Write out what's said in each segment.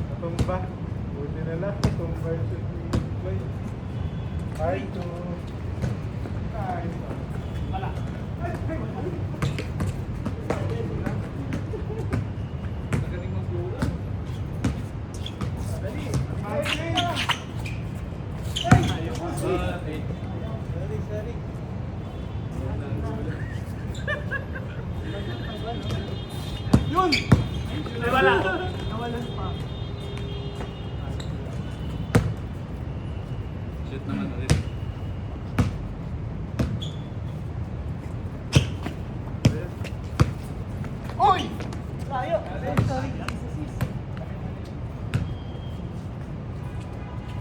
Natumba. Buti na lang. Natumba yung play. Ay, to. Ay, Wala. Magaling mag-bola. Dali. Ayaw ko. Sorry. Yun! Ay, wala. Nawalan pa. Shoot naman ulit. Oy! Tayo! Sorry.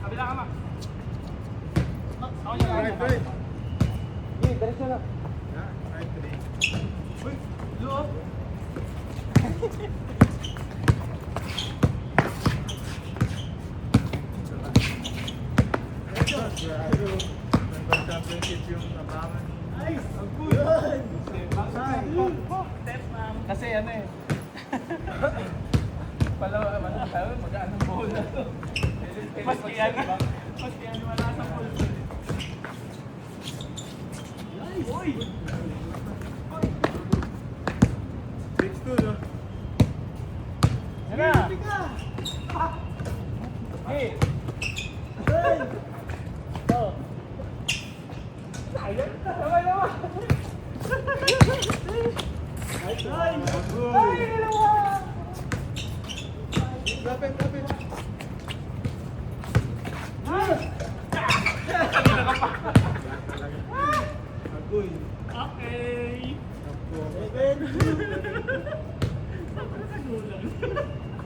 Kabila ka, Max. Ako niya. right, right. Hey, diretso na. Yeah, right, three. Uy! Loob! Member championship yung abangan. Ay! Ang good! Kasi ano eh. Magaan ang bola to. Maski ano wala sa pulso. Uy! 6-2, no? Yan na! Hey! Ayun! Sabay naman! Ay! Dalawa! Lapit, lapit. Agoy. Okay!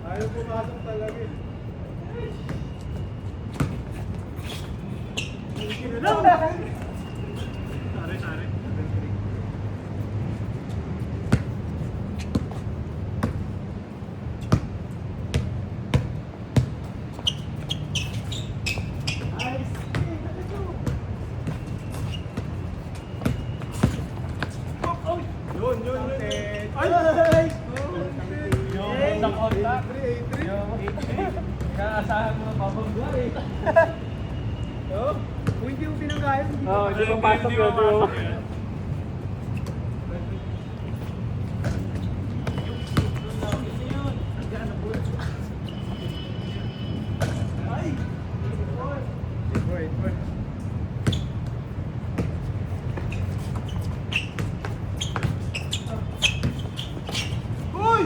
Ayaw pumasok talaga eh. Sari. Yun. Ay! Yung kontak. 3-8-3. Inaasahan mo ng pabangga eh. Kung hindi mo pinagkaya, hindi Oo, hindi papasok yun. Wait. Uy!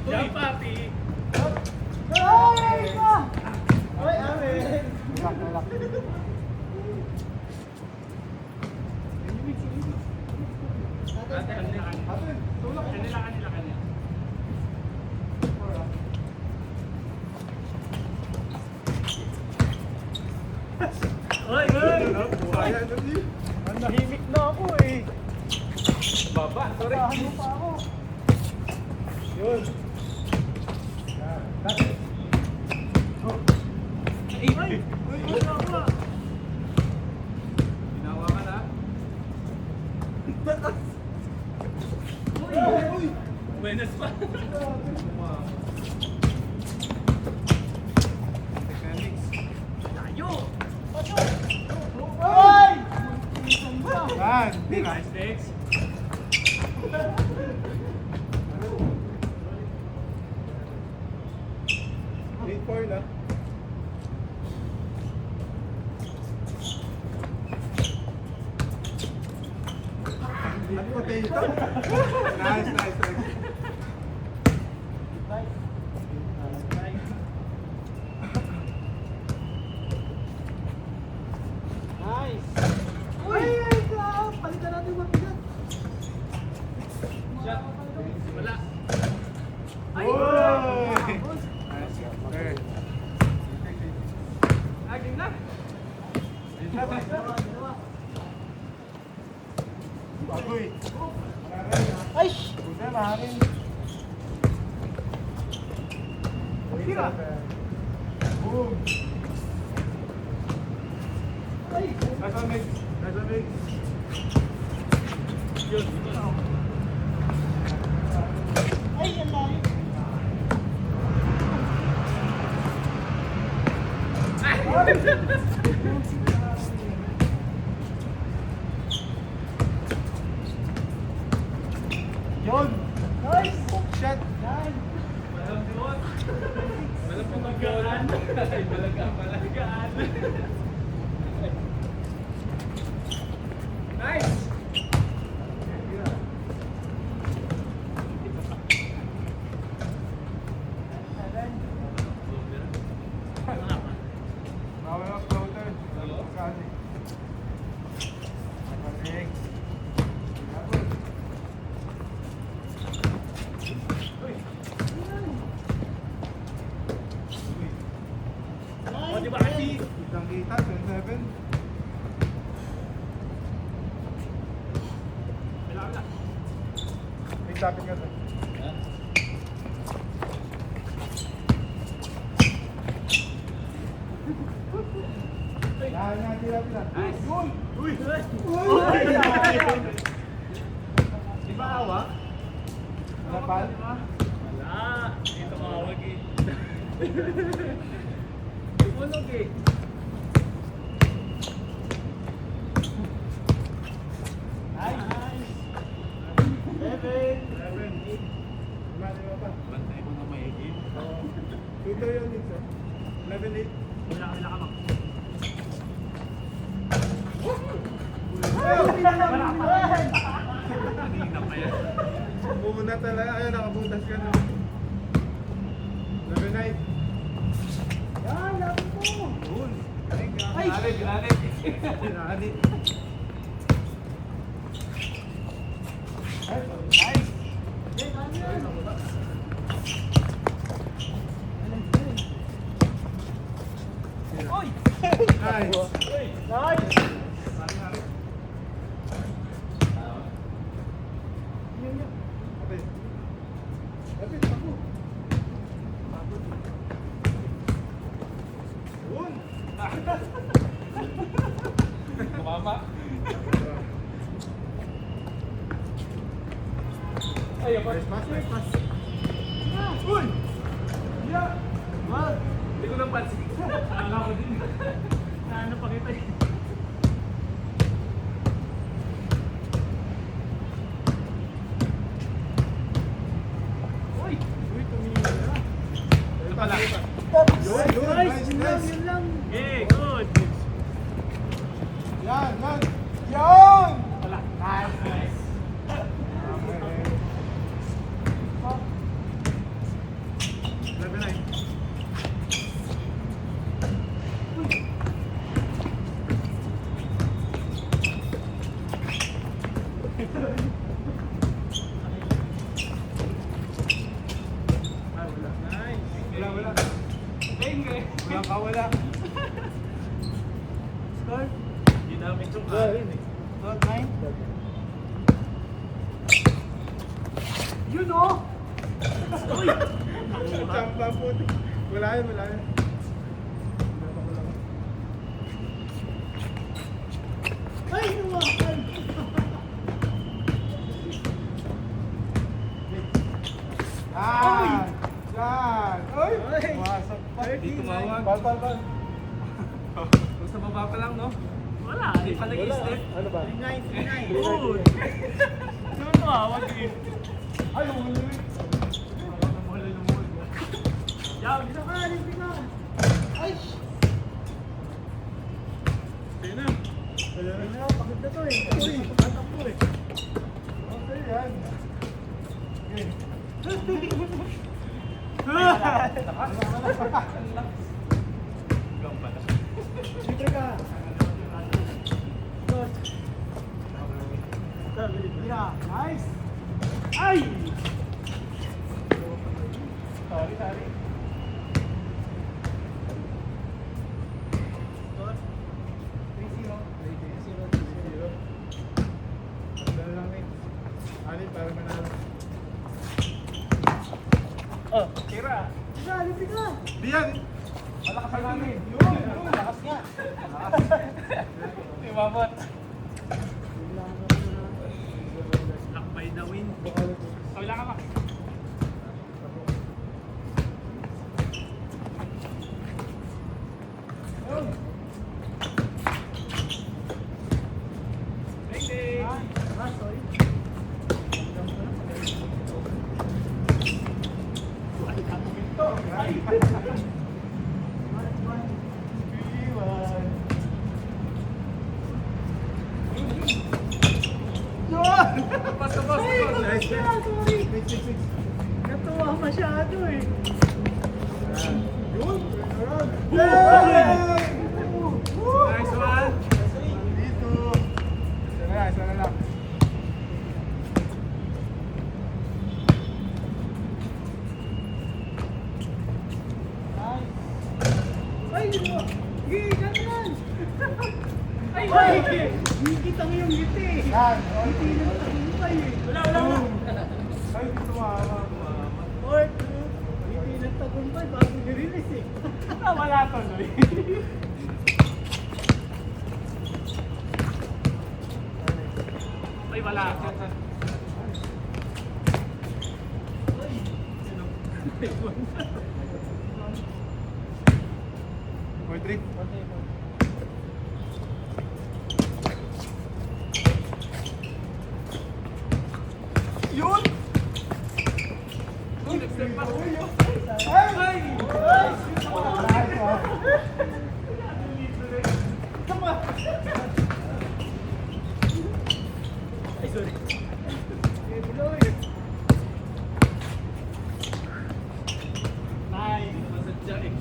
Yan pati. Ay, amen. Kanila. Oy! Buhaya na di. Nahimik na ako eh. Baba, sorry. Ano pa ako? Yun. Ay! Ginawa ka na? Uy! Buenas pa. Mechanics. Tayo! Ay! Yan. Nice, Dex. Eight point, ah. Ang potato. Nice. Nice! Uy! Palitan natin yung mabigat. Shot. Wala. Ay! Uy! Nice. Okay. Aging na. Agoy. Ay! Buda, mahamin. Tira. Boom. Ay! Nasa mix. Yun. Yun! Nice! Hook shot! Walang duwat. Walang pamagalan. Ay, malagaan. Nice! Bawal ang floater. Kasi. Napasig. O, di ba kasi? Kitang kita, 27. May sapit ka to. Yan, yan, tira. Nice. Uy! Uy! Uy! Di ba hawak? Napal? Wala. Dito mahawag eh. Tumunog eh. Nice. 11. Mali mo pa. Bantay mo na maigi. Tutor yun dito. 11-8. Wala ka nakamak. Kanina pa yan. Muna talaga. Ayun, nakabutas ka na. 11-9. Yan, lapit mo. Yun. Ay! Grabe. Pinali. Nice. Oy! Nice. Uy! Nice! Lapit. Lapit, ako. Yun. Kumama. Ay, ako. Nice pass, nice pass. Uy! Yeah. Wag! Hindi ko napansin. Akala ko din. Naano pa kita eh. Uy! Uy, tumingin na. Ito pala. Yun, yun. Nice, nice. Okay, good. Yan, yan. Yan! Wala. Nice, nice. Okay. 11-9. Ay, wala. Nice. Wala, wala. Tenge. Wala ka, wala. Score? Ginamit yung Well, alin eh. 12-9. Yun oh! Uy! Tsamba po. Wala yun, wala yun. Ay, nawakan! Ah! Yan! Uy! Ay! Wasak pa. Di tumawag. Bal. Kung sa baba pa lang, no? Wala. Hindi pa nag-step. Ano ba? 39. Good! Sino tumawag eh? Ay, uli. Yaw, isa ka! Libre ka! Ay! Sino na? Ayan na, Pagod na to eh. Uy! Tatakbo eh. Okay, yan. Okay. Gamba na. Libre ka. Nice! Ay! Sorry. Alin para manalo. Oh, tira. Libre ka. Diyan. Malakas ang hangin. Yun, lakas nga. Timabot. Lock by the wind. Kawila ka ba? Ding ding. Natuwa masyado eh. Yun! Nice one. Dito! Isa na lang. Ay, sige, ganyan. Ay, kita mo yung ngiti. Yan! Ngiti ng tagumpay eh. Wala. Ay, dito mama. Or, ngiti ng tagumpay bago nirelease eh. Wala tuloy. Ay, wala. Point three. Yun! Nag-step pa. Ay! Ay, sorry. Nice. Masadya eh.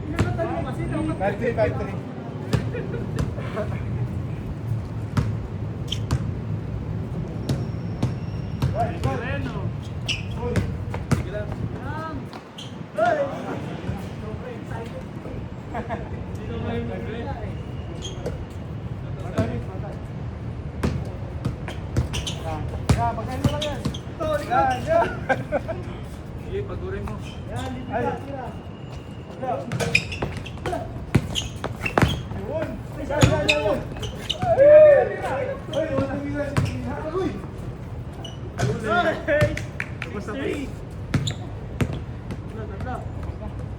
Inangatan mo kasi dapat. 5-3. Moreno. Uy! Sige lang. Lang. Ay! Dito mo yung nag-red. Matamis. Yan, pagkain mo lang yan. Ito, Yan, yan. Sige, pagurin mo. Yan, dito Ay. ka, tira. Yun! Ay, Yan, sa yan, yan, yan. Uy, unang gila. Uy! Ay! Tapos na. 6-3. Wala.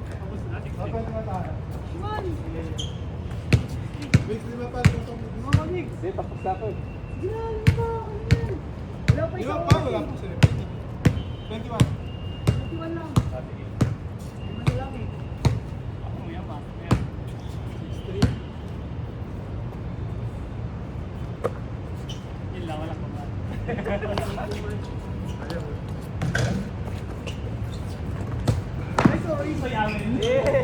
Tapos na. Dapat na tayo. Man! Mix lima pa. Mga mix. Hindi, tapos na ako eh. Ginaan mo ba? Ano yan? Wala pa Di ba isang pa? oras Wala eh. pa sila. 21. 21 lang. Sige. Ano lang eh. Ako, yan pa. Ayan. 6-3. Yun lang, wala pa ba? Ayaw. Ay, sorry. Sayangin. Yeah!